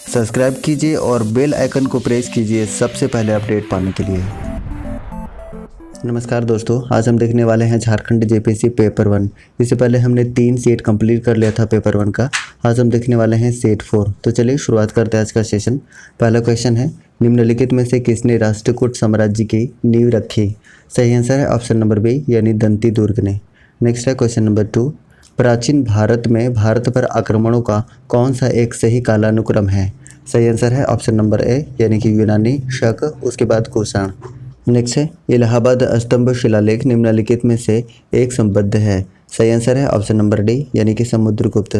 Subscribe कीजिए और bell icon को प्रेस कीजिए सबसे पहले अपडेट पाने के लिए। नमस्कार दोस्तों, आज हम देखने वाले हैं झारखंड जेपीएससी पेपर 1। इससे पहले हमने 3 सेट कंप्लीट कर लिया था पेपर 1 का। आज हम देखने वाले हैं सेट 4। तो चलिए शुरुआत करते हैं आज का सेशन। पहला क्वेश्चन है, निम्नलिखित में से किसने राष्ट्रकूट साम्राज्य की नींव रखी? सही आंसर है ऑप्शन नंबर बी यानी दंती दुर्ग ने। नेक्स्ट है क्वेश्चन नंबर 2, प्राचीन भारत में भारत पर आक्रमणों का कौन सा एक सही कालानुक्रम है? सही आंसर है ऑप्शन नंबर ए यानी कि यूनानी, शक, उसके बाद कुषाण। नेक्स्ट है, इलाहाबाद स्तंभ शिलालेख निम्नलिखित में से एक संबद्ध है? सही आंसर है ऑप्शन नंबर डी यानी कि समुद्रगुप्त।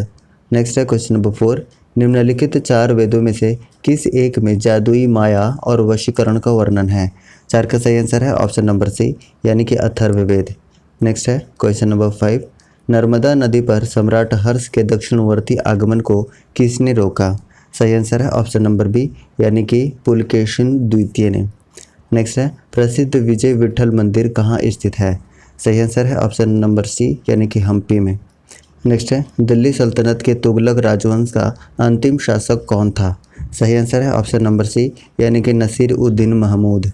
नेक्स्ट है क्वेश्चन नंबर 4, निम्नलिखित 4 वेदों में से किस एक में जादुई माया और वशीकरण का वर्णन है? 4 का सही आंसर है ऑप्शन नंबर सी यानी कि अथर्ववेद। नेक्स्ट है क्वेश्चन नंबर 5, नर्मदा नदी पर सम्राट हर्ष के दक्षिणवर्ती आगमन को किसने रोका? सही आंसर है ऑप्शन नंबर बी यानी कि पुलकेशिन द्वितीय ने। नेक्स्ट है, प्रसिद्ध विजय विठल मंदिर कहाँ स्थित है? सही आंसर है ऑप्शन नंबर सी यानी कि हम्पी में। नेक्स्ट है, दिल्ली सल्तनत के तुगलक राजवंश का अंतिम शासक कौन था? सही आंसर है ऑप्शन नंबर सी यानी कि नसीर उद्दीन महमूद।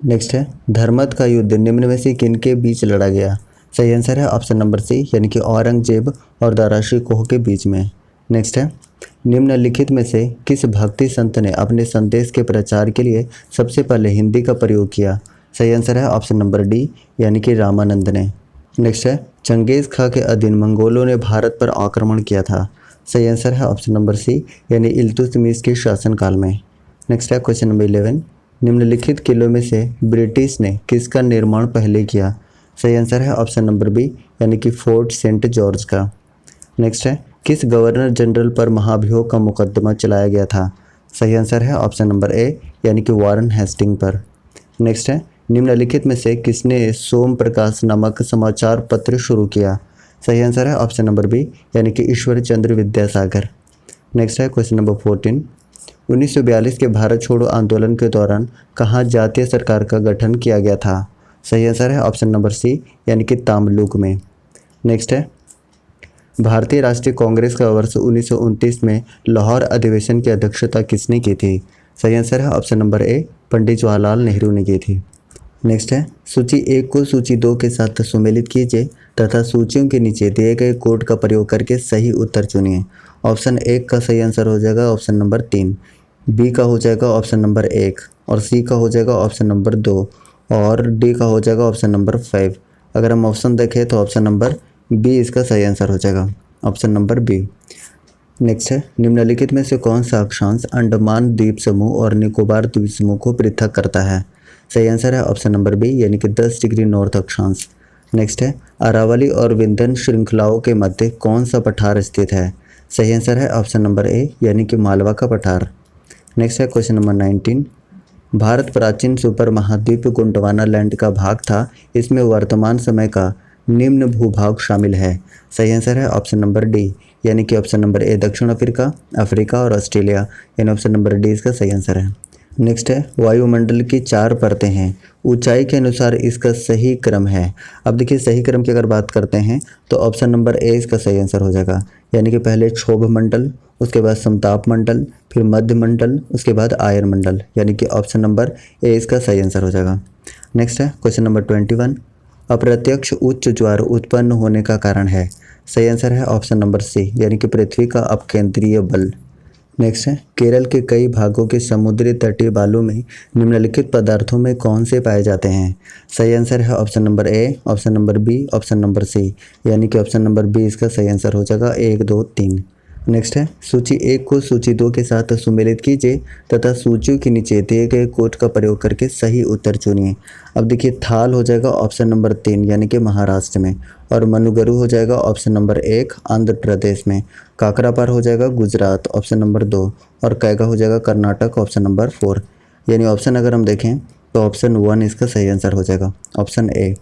नेक्स्ट है, धर्मत का युद्ध निम्न में से किनके बीच लड़ा गया? सही आंसर है ऑप्शन नंबर सी यानी कि औरंगजेब और दाराशी कोह के बीच में। नेक्स्ट है, निम्नलिखित में से किस भक्ति संत ने अपने संदेश के प्रचार के लिए सबसे पहले हिंदी का प्रयोग किया? सही आंसर है ऑप्शन नंबर डी यानी कि रामानंद ने। नेक्स्ट है, चंगेज खां के अधीन मंगोलों ने भारत पर आक्रमण किया था? सही आंसर है ऑप्शन नंबर सी यानी इल्तुतमिश के शासनकाल में। नेक्स्ट है क्वेश्चन नंबर 11, निम्नलिखित किलों में से ब्रिटिश ने किसका निर्माण पहले किया? सही आंसर है ऑप्शन नंबर बी यानी कि फोर्ट सेंट जॉर्ज का। नेक्स्ट है, किस गवर्नर जनरल पर महाभियोग का मुकदमा चलाया गया था? सही आंसर है ऑप्शन नंबर ए यानी कि वारन हेस्टिंग पर। नेक्स्ट है, निम्नलिखित में से किसने सोम प्रकाश नामक समाचार पत्र शुरू किया? सही आंसर है ऑप्शन नंबर बी यानी कि ईश्वर चंद्र विद्यासागर। नेक्स्ट है क्वेश्चन नंबर 14, 1942 के भारत छोड़ो आंदोलन के दौरान कहाँ जातीय सरकार का गठन किया गया था? सही आंसर है ऑप्शन नंबर सी यानी कि तामलुक में। नेक्स्ट है, भारतीय राष्ट्रीय कांग्रेस का वर्ष 1929 में लाहौर अधिवेशन की अध्यक्षता किसने की थी? सही आंसर है ऑप्शन नंबर ए पंडित जवाहरलाल नेहरू ने की थी। नेक्स्ट है, सूची 1 को सूची 2 के साथ सुमेलित कीजिए तथा सूचियों के नीचे दिए गए कोड का प्रयोग करके सही उत्तर चुनिए। ऑप्शन 1 का सही आंसर हो जाएगा ऑप्शन नंबर 3, बी का हो जाएगा ऑप्शन नंबर 1 और सी का हो जाएगा ऑप्शन नंबर 2 और डी का हो जाएगा ऑप्शन नंबर 5। अगर हम ऑप्शन देखें तो ऑप्शन नंबर बी इसका सही आंसर हो जाएगा, ऑप्शन नंबर बी। नेक्स्ट है, निम्नलिखित में से कौन सा अक्षांश अंडमान द्वीप समूह और निकोबार द्वीप समूह को पृथक करता है? सही आंसर है ऑप्शन नंबर बी यानी कि 10 डिग्री नॉर्थ अक्षांश। नेक्स्ट है, अरावली और विंध्य श्रृंखलाओं के मध्य कौन सा पठार स्थित है? सही आंसर है ऑप्शन नंबर ए यानी कि मालवा का पठार। नेक्स्ट है क्वेश्चन नंबर 19, भारत प्राचीन सुपर महाद्वीप गोंडवाना लैंड का भाग था, इसमें वर्तमान समय का निम्न भूभाग शामिल है? सही आंसर है ऑप्शन नंबर डी यानी कि ऑप्शन नंबर ए दक्षिण अफ्रीका, अफ्रीका और ऑस्ट्रेलिया, यानी ऑप्शन नंबर डी इसका सही आंसर है। नेक्स्ट है, वायुमंडल की 4 परतें हैं, ऊंचाई के अनुसार इसका सही क्रम है। अब देखिए सही क्रम की अगर बात करते हैं तो ऑप्शन नंबर ए इसका सही आंसर हो जाएगा, यानी कि पहले क्षोभ मंडल, उसके बाद समताप मंडल, फिर मध्य मंडल, उसके बाद आयन मंडल, यानी कि ऑप्शन नंबर ए इसका सही आंसर हो जाएगा। नेक्स्ट है क्वेश्चन नंबर 21, अप्रत्यक्ष उच्च ज्वार उत्पन्न होने का कारण है? सही आंसर है ऑप्शन नंबर सी यानी कि पृथ्वी का अपकेंद्रीय बल। नेक्स्ट है, केरल के कई भागों के समुद्री तटीय बालू में निम्नलिखित पदार्थों में कौन से पाए जाते हैं? सही आंसर है option number A, option number B, option number C, यानी कि ऑप्शन नंबर बी इसका सही आंसर हो जाएगा 1, 2, 3। नेक्स्ट है, सूची 1 को सूची 2 के साथ सुमेलित कीजिए तथा सूचियों के नीचे दिए गए कोड का प्रयोग करके सही उत्तर चुनिए। अब देखिए थाल हो जाएगा ऑप्शन नंबर 3 यानी कि महाराष्ट्र में, और मनुगरु हो जाएगा ऑप्शन नंबर 1 आंध्र प्रदेश में, काकरापार हो जाएगा गुजरात ऑप्शन नंबर 2 और कैगा हो जाएगा कर्नाटक ऑप्शन नंबर 4। यानी ऑप्शन अगर हम देखें तो ऑप्शन 1 इसका सही आंसर हो जाएगा, ऑप्शन ए।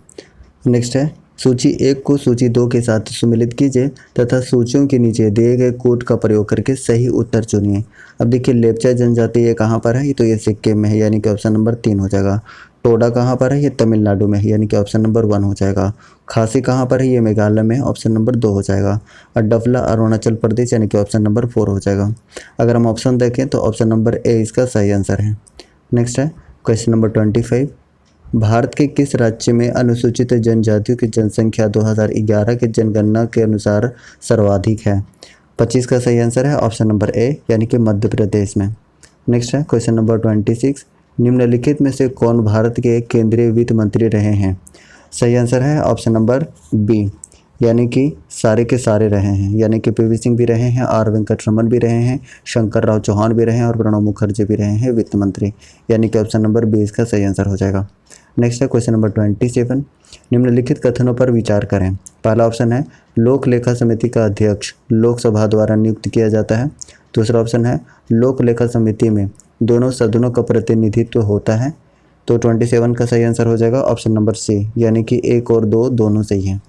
नेक्स्ट है, सूची 1 को सूची 2 के साथ सुमेलित कीजिए तथा सूचियों के नीचे दिए गए कोड का प्रयोग करके सही उत्तर चुनिए। अब देखिए लेप्चा जनजाति ये कहाँ पर है? तो ये सिक्किम में है, यानी कि ऑप्शन नंबर 3 हो जाएगा। टोडा कहाँ पर है, ये तमिलनाडु में है, यानी कि ऑप्शन नंबर 1 हो जाएगा। खासी कहाँ पर है, ये मेघालय में, ऑप्शन नंबर 2 हो जाएगा। और डफला अरुणाचल प्रदेश, यानी कि ऑप्शन नंबर 4 हो जाएगा। अगर हम ऑप्शन देखें तो ऑप्शन नंबर ए इसका सही आंसर है। नेक्स्ट है क्वेश्चन नंबर 25। भारत के किस राज्य में अनुसूचित जनजातियों की जनसंख्या 2011 की जनगणना के अनुसार सर्वाधिक है? 25 का सही आंसर है ऑप्शन नंबर ए, यानी कि मध्य प्रदेश में। नेक्स्ट है क्वेश्चन नंबर 26। निम्नलिखित में से कौन भारत के केंद्रीय वित्त मंत्री रहे हैं? सही आंसर है ऑप्शन नंबर बी, यानी कि सारे के सारे रहे हैं, यानी कि पीवी सिंह भी रहे हैं, आर वेंकटरमन भी रहे हैं, शंकर राव चौहान भी रहे हैं और प्रणब मुखर्जी भी रहे हैं वित्त मंत्री, यानी कि ऑप्शन नंबर बी इसका सही आंसर हो जाएगा। नेक्स्ट है क्वेश्चन नंबर 27। निम्नलिखित कथनों पर विचार करें। पहला ऑप्शन है लोक लेखा समिति का अध्यक्ष लोकसभा द्वारा नियुक्त किया जाता है। दूसरा ऑप्शन है लोक लेखा समिति में दोनों सदनों का प्रतिनिधित्व होता है। तो 27 का सही आंसर हो जाएगा ऑप्शन नंबर सी, यानी कि 1 और 2 दोनों सही हैं।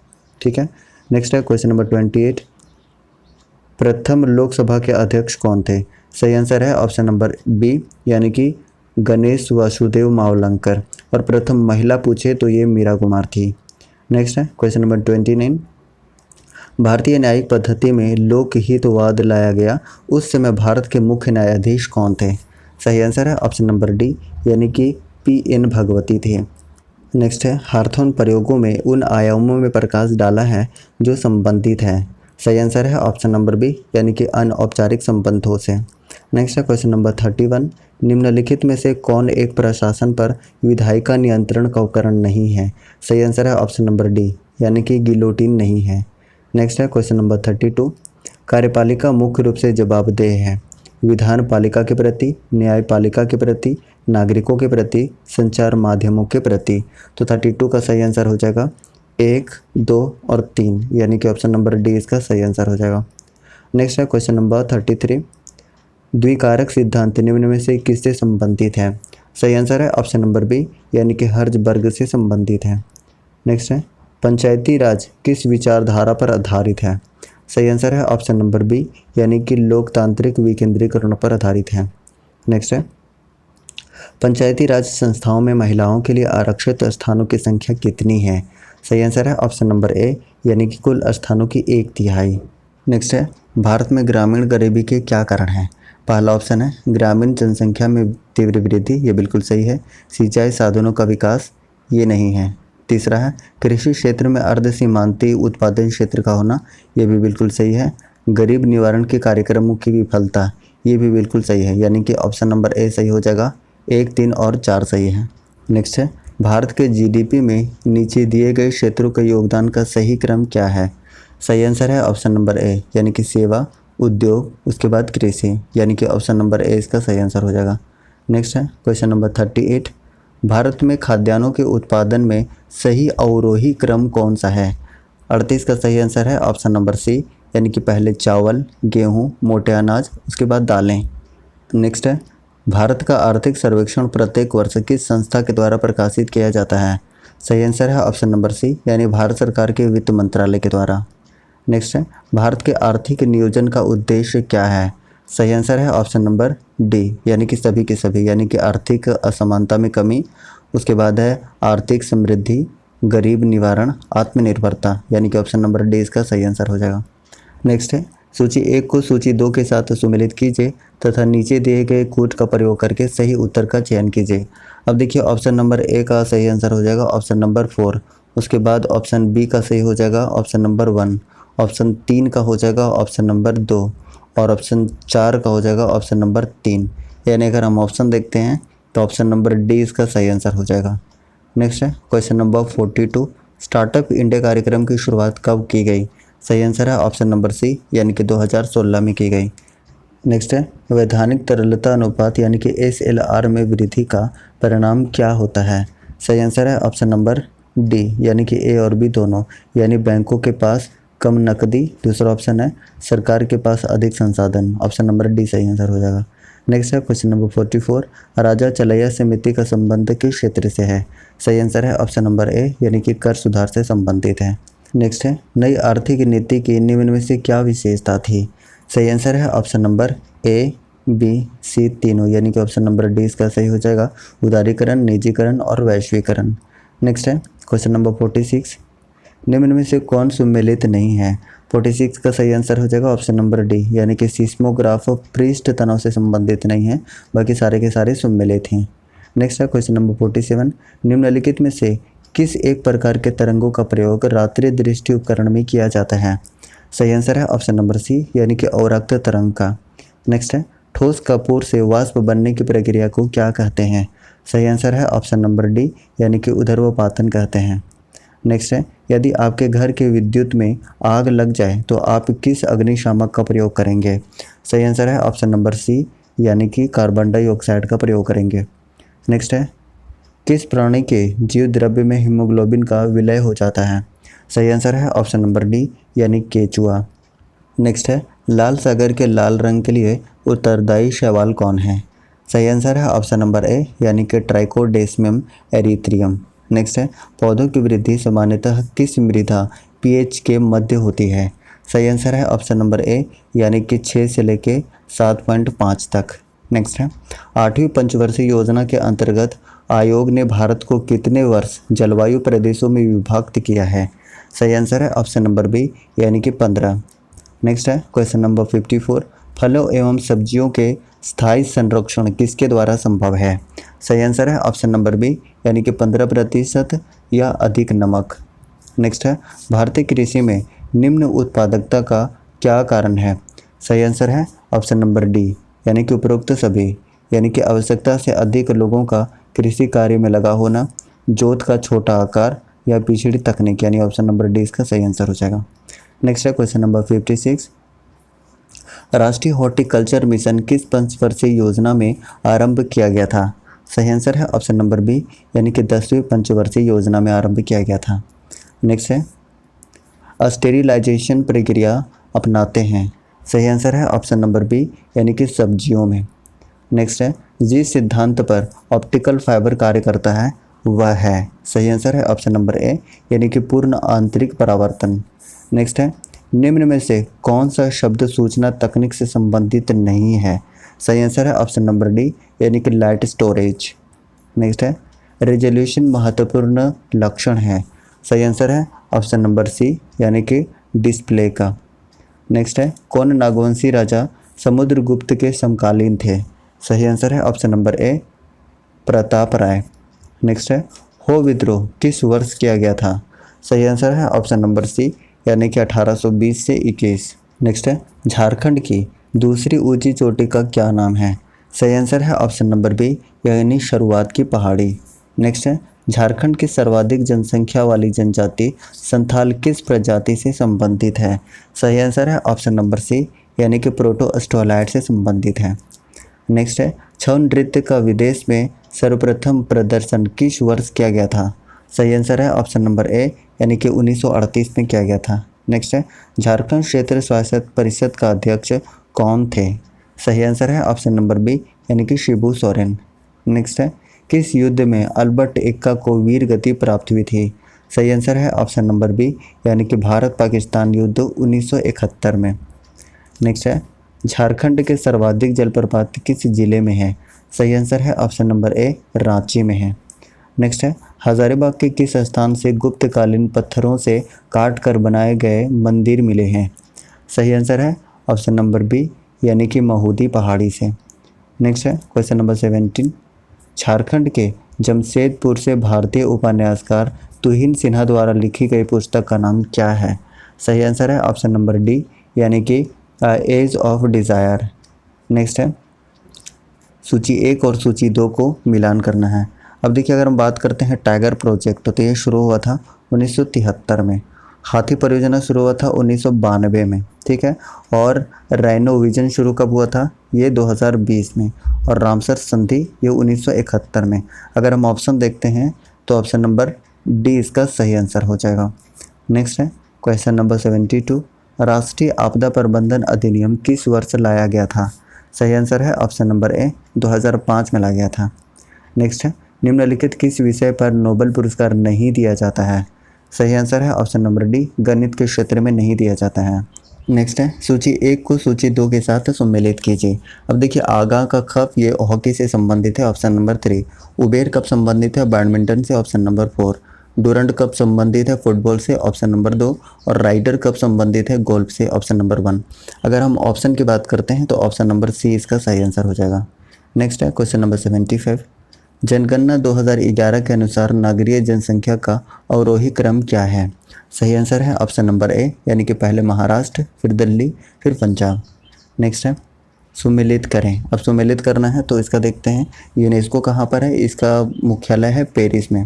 ठीक है। नेक्स्ट है क्वेश्चन नंबर 28। प्रथम लोकसभा के अध्यक्ष कौन थे? सही आंसर है ऑप्शन नंबर बी, यानी कि गणेश वासुदेव मावलंकर। और प्रथम महिला पूछे तो ये मीरा कुमार थी। नेक्स्ट है क्वेश्चन नंबर 29। भारतीय न्यायिक पद्धति में लोकहितवाद लाया गया उस समय भारत के मुख्य न्यायाधीश कौन थे? सही आंसर है ऑप्शन नंबर डी, यानी कि पी.एन. भगवती थे। नेक्स्ट है हार्थोन प्रयोगों में उन आयामों में प्रकाश डाला है जो संबंधित है। सही आंसर है ऑप्शन नंबर बी, यानी कि अनौपचारिक संबंधों से। नेक्स्ट है क्वेश्चन नंबर 31। निम्नलिखित में से कौन एक प्रशासन पर विधायिका नियंत्रण का उपकरण नहीं है? सही आंसर है ऑप्शन नंबर डी, यानी कि गिलोटिन नहीं है। नेक्स्ट है क्वेश्चन नंबर 32। कार्यपालिका मुख्य रूप से जवाबदेह है विधान पालिका के प्रति, न्यायपालिका के प्रति, नागरिकों के प्रति, संचार माध्यमों के प्रति। तो 32 का सही आंसर हो जाएगा 1, 2 और 3, यानी कि ऑप्शन नंबर डी इसका सही आंसर हो जाएगा। नेक्स्ट है क्वेश्चन नंबर 33। द्विकारक सिद्धांत निम्न में से किससे संबंधित है? सही आंसर है ऑप्शन नंबर बी, यानी कि हर्जबर्ग से संबंधित है। नेक्स्ट है पंचायती राज किस विचारधारा पर आधारित है? सही आंसर है ऑप्शन नंबर बी, यानी कि लोकतांत्रिक विकेंद्रीकरण पर आधारित है। नेक्स्ट है पंचायती राज संस्थाओं में महिलाओं के लिए आरक्षित स्थानों की संख्या कितनी है? सही आंसर है ऑप्शन नंबर ए, यानी कि कुल स्थानों की 1/3। नेक्स्ट है भारत में ग्रामीण गरीबी के क्या कारण हैं? पहला ऑप्शन है ग्रामीण जनसंख्या में तीव्र वृद्धि, ये बिल्कुल सही है। सिंचाई साधनों का विकास, ये नहीं है। तीसरा है कृषि क्षेत्र में अर्ध सीमांतीय उत्पादन क्षेत्र का होना, ये भी बिल्कुल सही है। गरीब निवारण के कार्यक्रमों की विफलता, ये भी बिल्कुल सही है, यानी कि ऑप्शन नंबर ए सही हो जाएगा। 1, 3 और 4 सही है। नेक्स्ट है भारत के जीडीपी में नीचे दिए गए क्षेत्रों के योगदान का सही क्रम क्या है? सही आंसर है ऑप्शन नंबर ए, यानी कि सेवा, उद्योग, उसके बाद कृषि, यानी कि ऑप्शन नंबर ए इसका सही आंसर हो जाएगा। नेक्स्ट है क्वेश्चन नंबर 38। भारत में खाद्यान्नों के उत्पादन में सही अवरोही क्रम कौन सा है? 38 का सही आंसर है ऑप्शन नंबर सी, यानी कि पहले चावल, गेहूं, मोटे अनाज, उसके बाद दालें। नेक्स्ट है भारत का आर्थिक सर्वेक्षण प्रत्येक वर्ष किस संस्था के द्वारा प्रकाशित किया जाता है? सही आंसर है ऑप्शन नंबर सी, यानी भारत सरकार के वित्त मंत्रालय के द्वारा। नेक्स्ट है भारत के आर्थिक नियोजन का उद्देश्य क्या है? सही आंसर है ऑप्शन नंबर डी, यानी कि सभी के सभी, यानी कि आर्थिक असमानता में कमी, उसके बाद है आर्थिक समृद्धि, गरीब निवारण, आत्मनिर्भरता, यानी कि ऑप्शन नंबर डी इसका सही आंसर हो जाएगा। नेक्स्ट है सूची 1 को सूची 2 के साथ सुमेलित कीजिए तथा नीचे दिए गए कूट का प्रयोग करके सही उत्तर का चयन कीजिए। अब देखिए ऑप्शन नंबर ए का सही आंसर हो जाएगा ऑप्शन नंबर 4, उसके बाद ऑप्शन बी का सही हो जाएगा ऑप्शन नंबर 1, ऑप्शन 3 का हो जाएगा ऑप्शन नंबर 2 और ऑप्शन 4 का हो जाएगा ऑप्शन नंबर 3। यानी अगर हम ऑप्शन देखते हैं तो ऑप्शन नंबर डी इसका सही आंसर हो जाएगा। नेक्स्ट है क्वेश्चन नंबर 42। स्टार्टअप इंडिया कार्यक्रम की शुरुआत कब की गई? सही आंसर है ऑप्शन नंबर सी, यानी कि 2016 में की गई। नेक्स्ट है वैधानिक तरलता अनुपात यानी कि SLR में वृद्धि का परिणाम क्या होता है? सही आंसर है ऑप्शन नंबर डी, यानी कि ए और बी दोनों, यानी बैंकों के पास कम नकदी। दूसरा ऑप्शन है सरकार के पास अधिक संसाधन, ऑप्शन नंबर डी सही आंसर हो जाएगा। नेक्स्ट है क्वेश्चन नंबर 44। राजा चलैया समिति का संबंध किस क्षेत्र से है? सही आंसर है ऑप्शन नंबर ए, यानी कि कर सुधार से संबंधित है। नेक्स्ट है नई आर्थिक नीति की निम्न में से क्या विशेषता थी? सही आंसर है ऑप्शन नंबर ए, बी, सी तीनों, यानी कि ऑप्शन नंबर डी इसका सही हो जाएगा। उदारीकरण, निजीकरण और वैश्वीकरण। नेक्स्ट है क्वेश्चन नंबर 46, निम्न में से कौन सुमेलित नहीं है? 46 का सही आंसर हो जाएगा ऑप्शन नंबर डी, यानी कि सीस्मोग्राफ पृष्ठ तनाव से संबंधित नहीं है, बाकी सारे के सारे सुमेलित हैं। नेक्स्ट है क्वेश्चन नंबर 47, निम्नलिखित में से किस एक प्रकार के तरंगों का प्रयोग रात्रि दृष्टि उपकरण में किया जाता है? सही आंसर है ऑप्शन नंबर सी, यानी कि अवरक्त तरंग का। नेक्स्ट है ठोस कपूर से वाष्प बनने की प्रक्रिया को क्या कहते हैं? सही आंसर है ऑप्शन नंबर डी, यानी कि ऊर्ध्वपातन कहते हैं। नेक्स्ट है यदि आपके घर के विद्युत में आग लग जाए तो आप किस अग्निशामक का प्रयोग करेंगे? सही आंसर है ऑप्शन नंबर सी, यानी कि कार्बन डाइऑक्साइड का प्रयोग करेंगे। नेक्स्ट है किस प्राणी के जीव द्रव्य में हीमोग्लोबिन का विलय हो जाता है? सही आंसर है ऑप्शन नंबर डी, यानी केचुआ। नेक्स्ट है लाल सागर के लाल रंग के लिए उत्तरदायी शैवाल कौन है? सही आंसर है ऑप्शन नंबर ए, यानी कि ट्राइकोडेस्मियम एरिथ्रियम। नेक्स्ट है पौधों की वृद्धि सामान्यतः किस मृदा पीएच के मध्य होती है? सही आंसर है ऑप्शन नंबर ए, यानी कि 6 से लेके 7.5 तक। नेक्स्ट है 8वीं पंचवर्षीय योजना के अंतर्गत आयोग ने भारत को कितने वर्ष जलवायु प्रदेशों में विभक्त किया है? सही आंसर है ऑप्शन नंबर बी, यानी कि 15। नेक्स्ट है क्वेश्चन नंबर 54, फलों एवं सब्जियों के स्थायी संरक्षण किसके द्वारा संभव है? सही आंसर है ऑप्शन नंबर बी, यानी कि 15% या अधिक नमक। नेक्स्ट है भारतीय कृषि में निम्न उत्पादकता का क्या कारण है? सही आंसर है ऑप्शन नंबर डी, यानी कि उपरोक्त सभी, यानी कि आवश्यकता से अधिक लोगों का कृषि कार्य में लगा होना, जोत का छोटा आकार या पिछड़ी तकनीक, यानी ऑप्शन नंबर डी इसका सही आंसर हो जाएगा। नेक्स्ट है क्वेश्चन नंबर 56, राष्ट्रीय हॉर्टिकल्चर मिशन किस पंचवर्षीय योजना में आरंभ किया गया था? सही आंसर है ऑप्शन नंबर बी, यानी कि 10वीं पंचवर्षीय योजना में आरंभ किया गया था। नेक्स्ट है स्टेरिलाइजेशन प्रक्रिया अपनाते हैं? सही आंसर है ऑप्शन नंबर बी, यानी कि सब्जियों में। नेक्स्ट है जिस सिद्धांत पर ऑप्टिकल फाइबर कार्य करता है वह है? सही आंसर है ऑप्शन नंबर ए, यानी कि पूर्ण आंतरिक परावर्तन। नेक्स्ट है निम्न में से कौन सा शब्द सूचना तकनीक से संबंधित नहीं है? सही आंसर है ऑप्शन नंबर डी, यानी कि लाइट स्टोरेज। नेक्स्ट है रेजोल्यूशन महत्वपूर्ण लक्षण है? सही आंसर है ऑप्शन नंबर सी, यानी कि डिस्प्ले का। नेक्स्ट है कौन नागवंशी राजा समुद्रगुप्त के समकालीन थे? सही आंसर है option number A, Pratap Rai. Next है हो विद्रोह किस वर्ष किया गया था? सही आंसर है ऑप्शन नंबर सी, यानी कि 1820 से 21। नेक्स्ट है झारखंड की दूसरी ऊंची चोटी का क्या नाम है? सही आंसर है ऑप्शन नंबर बी, यानी शुरुआत की पहाड़ी। नेक्स्ट है झारखंड की सर्वाधिक जनसंख्या वाली जनजाति संथाल किस प्रजाति से संबंधित है? सही आंसर है ऑप्शन नंबर सी, यानी कि प्रोटोस्टोलाइट से संबंधित है। नेक्स्ट है छऊ नृत्य का विदेश में सर्वप्रथम प्रदर्शन किस वर्ष किया गया था? सही आंसर है ऑप्शन नंबर ए, यानी कि 1938 में किया गया था। नेक्स्ट है झारखंड क्षेत्र स्वायत्त परिषद का अध्यक्ष कौन थे? सही आंसर है ऑप्शन नंबर बी, यानी कि शिबू सोरेन। नेक्स्ट है किस युद्ध में अल्बर्ट एक्का को वीर गति प्राप्त हुई थी? सही आंसर है ऑप्शन नंबर बी, यानी कि भारत पाकिस्तान युद्ध 1971 में। नेक्स्ट है झारखंड के सर्वाधिक जलप्रपात किस जिले में है? सही आंसर है ऑप्शन नंबर ए, रांची में है। नेक्स्ट है हजारीबाग के किस स्थान से गुप्तकालीन पत्थरों से काट कर बनाए गए मंदिर मिले हैं? सही आंसर है ऑप्शन नंबर बी, यानी कि महुदी पहाड़ी से। नेक्स्ट है क्वेश्चन नंबर 17, झारखंड के जमशेदपुर से भारतीय उपन्यासकार तुहिन सिन्हा द्वारा लिखी गई पुस्तक का नाम क्या है? सही आंसर है ऑप्शन नंबर डी, यानी कि एज ऑफ डिज़ायर। नेक्स्ट है सूची 1 और सूची 2 को मिलान करना है। अब देखिए अगर हम बात करते हैं टाइगर प्रोजेक्ट तो ये शुरू हुआ था 1973 में, हाथी परियोजना शुरू हुआ था 1992 में, ठीक है, और राइनो विजन शुरू कब हुआ था? ये 2020 में, और रामसर संधि ये 1971 में। अगर हम ऑप्शन देखते हैं तो ऑप्शन नंबर डी इसका सही आंसर हो जाएगा। नेक्स्ट है क्वेश्चन नंबर 72, राष्ट्रीय आपदा प्रबंधन अधिनियम किस वर्ष लाया गया था? सही आंसर है ऑप्शन नंबर ए, 2005 में लाया गया था। नेक्स्ट है निम्नलिखित किस विषय पर नोबेल पुरस्कार नहीं दिया जाता है? सही आंसर है ऑप्शन नंबर डी, गणित के क्षेत्र में नहीं दिया जाता है। नेक्स्ट है सूची 1 को सूची 2 के साथ सम्मिलित कीजिए। अब देखिए आगा का खप ये हॉकी से संबंधित है, ऑप्शन नंबर 3। उबेर कप संबंधित है बैडमिंटन से, ऑप्शन नंबर 4। डूरंड कप संबंधित है फुटबॉल से, ऑप्शन नंबर 2। और राइडर कप संबंधित है गोल्फ से, ऑप्शन नंबर 1। अगर हम ऑप्शन की बात करते हैं तो ऑप्शन नंबर सी इसका सही आंसर हो जाएगा। नेक्स्ट है क्वेश्चन नंबर 75। जनगणना 2011 के अनुसार नगरीय जनसंख्या का अवरोही क्रम क्या है? सही आंसर है ऑप्शन नंबर ए, यानी कि पहले महाराष्ट्र, फिर दिल्ली, फिर पंजाब। नेक्स्ट है सुमेलित करें। अब सुमेलित करना है तो इसका देखते हैं। यूनेस्को कहाँ पर है? इसका मुख्यालय है पेरिस में।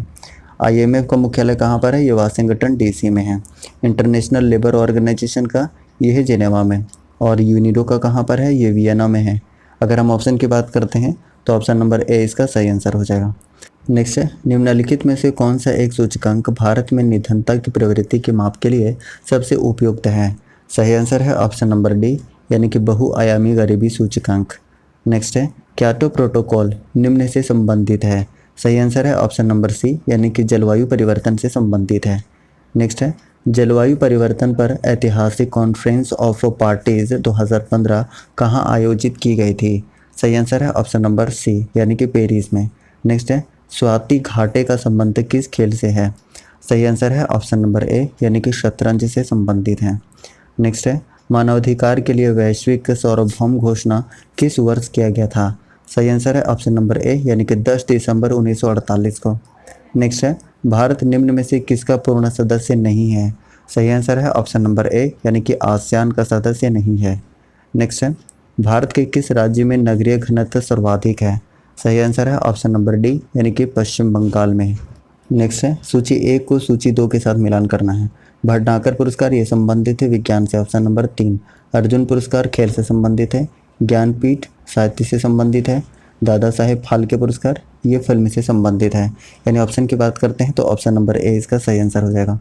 IMF का मुख्यालय कहाँ पर है? ये वाशिंगटन DC में है। इंटरनेशनल लेबर ऑर्गेनाइजेशन का ये है जेनेवा में। और यूनिडो का कहाँ पर है? ये वियना में है। अगर हम ऑप्शन की बात करते हैं तो ऑप्शन नंबर ए इसका सही आंसर हो जाएगा। नेक्स्ट है निम्नलिखित में से कौन सा एक सूचकांक भारत में निधनता की प्रवृत्ति के माप के लिए सबसे उपयुक्त है? सही आंसर है ऑप्शन नंबर डी, यानी कि बहुआयामी गरीबी सूचकांक। नेक्स्ट है क्योटो प्रोटोकॉल निम्न से संबंधित है? सही आंसर है ऑप्शन नंबर सी, यानी कि जलवायु परिवर्तन से संबंधित है। नेक्स्ट है जलवायु परिवर्तन पर ऐतिहासिक कॉन्फ्रेंस ऑफ पार्टीज 2015 कहाँ आयोजित की गई थी? सही आंसर है ऑप्शन नंबर सी, यानी कि पेरिस में। नेक्स्ट है स्वाति घाटे का संबंध किस खेल से है? सही आंसर है ऑप्शन नंबर ए, यानी कि शतरंज से संबंधित है। नेक्स्ट है मानवाधिकार के लिए वैश्विक सार्वभौम घोषणा किस वर्ष किया गया था? सही आंसर है ऑप्शन नंबर ए, यानी कि 10 दिसंबर 1948 को। नेक्स्ट है भारत निम्न में से किसका पूर्ण सदस्य नहीं है? सही आंसर है ऑप्शन नंबर ए, यानी कि आसियान का सदस्य नहीं है। नेक्स्ट है भारत के किस राज्य में नगरीय घनत्व सर्वाधिक है? सही आंसर है ऑप्शन नंबर डी, यानी कि पश्चिम बंगाल में। नेक्स्ट है सूची 1 को सूची 2 के साथ मिलान करना है। भटनागर पुरस्कार ये संबंधित है विज्ञान से, ऑप्शन नंबर 3। अर्जुन पुरस्कार खेल से संबंधित है। ज्ञानपीठ साहित्य से संबंधित है। दादा साहेब फाल्के पुरस्कार ये फिल्म से संबंधित है। यानी ऑप्शन की बात करते हैं तो ऑप्शन नंबर ए इसका सही आंसर हो जाएगा।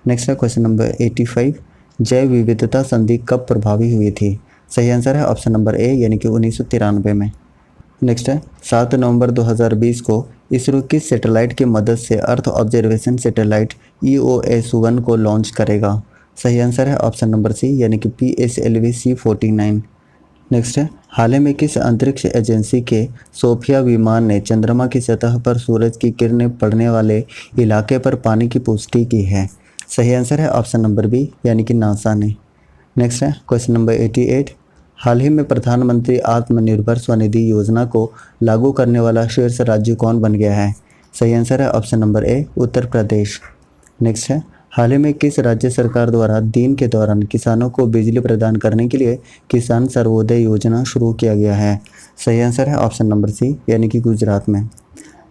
नेक्स्ट है क्वेश्चन नंबर 85। जैव विविधता संधि कब प्रभावी हुई थी? सही आंसर है ऑप्शन नंबर ए, यानी कि 1993 में। नेक्स्ट है 7 नवंबर 2020 को इसरो किस सैटेलाइट की मदद से अर्थ ऑब्जर्वेशन सैटेलाइट EOS-1 को लॉन्च करेगा? सही आंसर है ऑप्शन नंबर सी, यानी कि PSLV-C49। नेक्स्ट है हाल ही में किस अंतरिक्ष एजेंसी के सोफिया विमान ने चंद्रमा की सतह पर सूरज की किरणें पड़ने वाले इलाके पर पानी की पुष्टि की है? सही आंसर है ऑप्शन नंबर बी, यानी कि नासा ने। नेक्स्ट है क्वेश्चन नंबर 88। हाल ही में प्रधानमंत्री आत्मनिर्भर स्वनिधि योजना को लागू करने वाला शीर्ष राज्य कौन बन गया है? सही आंसर है ऑप्शन नंबर ए, उत्तर प्रदेश। नेक्स्ट है हाल ही में किस राज्य सरकार द्वारा दिन के दौरान किसानों को बिजली प्रदान करने के लिए किसान सर्वोदय योजना शुरू किया गया है? सही आंसर है ऑप्शन नंबर सी, यानी कि गुजरात में।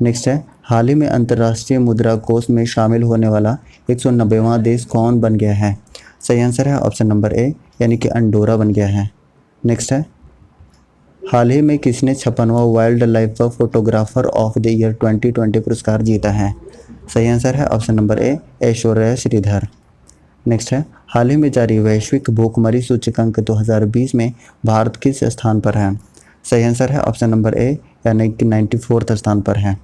नेक्स्ट है हाल ही में अंतर्राष्ट्रीय मुद्रा कोष में शामिल होने वाला 190वां देश कौन बन गया है? सही आंसर है ऑप्शन नंबर ए, यानी कि अंडोरा बन गया है। नेक्स्ट है हाल ही में किसने 56वां wildlife photographer of the year 2020 पुरस्कार जीता है? सही आंसर है option number A, Aishwarya Sridhar. Next है हाल ही में जारी वैश्विक भूखमरी सूचकांक 2020 में भारत किस स्थान पर है? सही आंसर है ऑप्शन नंबर ए, यानी कि 94 स्थान पर है।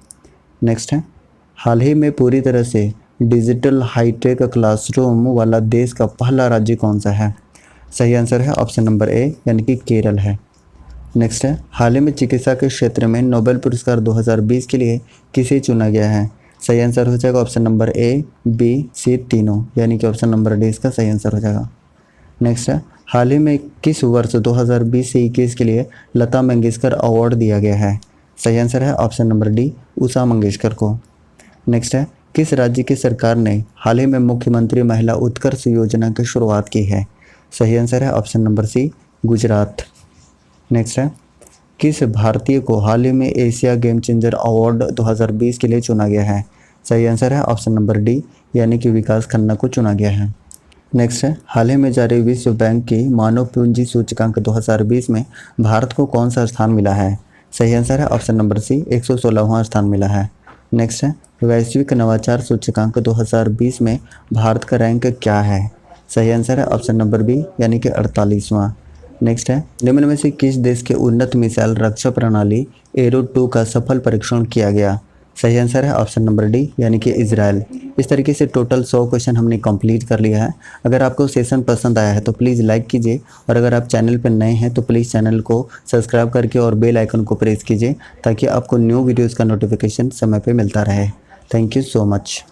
नेक्स्ट है हाल ही में पूरी तरह से डिजिटल हाईटेक क्लासरूम वाला देश का पहला राज्य कौन सा है? सही आंसर है ऑप्शन नंबर ए, यानी कि केरल है। नेक्स्ट है हाल ही में चिकित्सा के क्षेत्र में नोबेल पुरस्कार 2020 के लिए किसे चुना गया है? सही आंसर हो जाएगा ऑप्शन नंबर ए, बी, सी तीनों, यानी कि ऑप्शन नंबर डी इसका सही आंसर हो जाएगा। नेक्स्ट है हाल ही में किस वर्ष 2020 से 21 के लिए लता मंगेशकर अवार्ड दिया गया है? सही आंसर है option number D, Usha Mangeshkar को। नेक्स्ट है किस राज्य की सरकार ने हाल ही में मुख्यमंत्री महिला उत्कर्ष योजना की शुरुआत की है? सही आंसर है option number C, Gujarat. Next है किस भारतीय को हाल ही में एशिया गेम चेंजर अवार्ड 2020 के लिए चुना गया है? सही आंसर है ऑप्शन नंबर डी, यानी कि विकास खन्ना को चुना गया है। नेक्स्ट है हाल ही में जारी विश्व बैंक की मानव पूंजी सूचकांक 2020 में भारत को कौन सा स्थान मिला है? सही आंसर है ऑप्शन नंबर सी, 116वां स्थान मिला है। नेक्स्ट है वैश्विक नवाचार सूचकांक 2020 में भारत का रैंक क्या है? सही आंसर है ऑप्शन नंबर बी, यानी कि 48वां। नेक्स्ट है निम्न में से किस देश के उन्नत मिसाइल रक्षा प्रणाली एरो 2 का सफल परीक्षण किया गया? सही आंसर है ऑप्शन नंबर डी यानी कि इजराइल। इस तरीके से टोटल 100 क्वेश्चन हमने कंप्लीट कर लिया है। अगर आपको सेशन पसंद आया है तो प्लीज़ लाइक कीजिए और अगर आप चैनल पर नए हैं तो प्लीज़ चैनल को सब्सक्राइब करके और बेल आइकन को प्रेस कीजिए ताकि आपको न्यू वीडियोज़ का नोटिफिकेशन समय पर मिलता रहे। Thank you so much.